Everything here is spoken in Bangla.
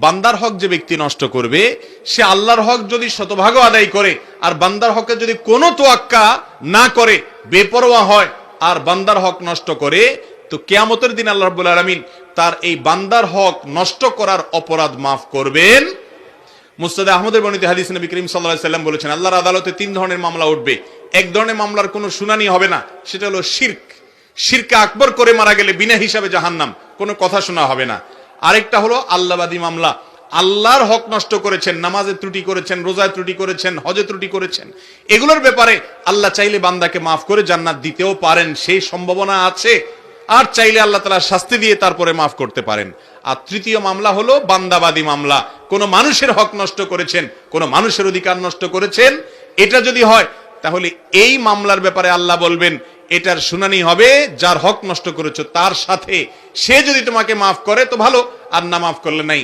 বান্দার হক যে ব্যক্তি নষ্ট করবে সে আল্লাহর হক যদি শতভাগও আদায় করে আর বান্দার হকে যদি কোনো তোয়াক্কা না করে, বেপরোয়া হয় আর বান্দার হক নষ্ট করে, তো কিয়ামতের দিন আল্লাহ রাব্বুল আলামিন তার এই বান্দার হক নষ্ট করার অপরাধ মাফ করবেন। মুসনাদে আহমদের বর্ণিত হাদিস নবী করিম সাল্লাল্লাহু আলাইহি ওয়াসাল্লাম বলেছেন, আল্লাহর আদালতে 3 ধরনের মামলা উঠবে। এক ধরনের মামলার কোনো শুনানি হবে না, সেটা হলো শিরক। শিরকে আকবর করে মারা গেলে বিনা হিসাবে জাহান্নাম, কোনো কথা শোনা হবে না। আরেকটা হলো আল্লাহবাদী মামলা, আল্লাহর হক নষ্ট করেছেন, নামাজে ত্রুটি করেছেন, রোজায় ত্রুটি করেছেন, হজে ত্রুটি করেছেন, এগুলোর ব্যাপারে আল্লাহ চাইলে বান্দাকে মাফ করে জান্নাত দিতেও পারেন, সেই সম্ভাবনা আছে। আর চাইলে আল্লাহ তাআলা শাস্তি দিয়ে তারপরে মাফ করতে পারেন। আর তৃতীয় মামলা হলো বান্দাবাদী মামলা, কোন মানুষের হক নষ্ট করেছেন, কোন মানুষের অধিকার নষ্ট করেছেন, এটা যদি হয় তাহলে এই মামলার ব্যাপারে আল্লাহ বলবেন এটার শুনানি হবে যার হক নষ্ট করেছো তার সাথে। সে যদি তোমাকে মাফ করে তো ভালো, আর না মাফ করলে নাই।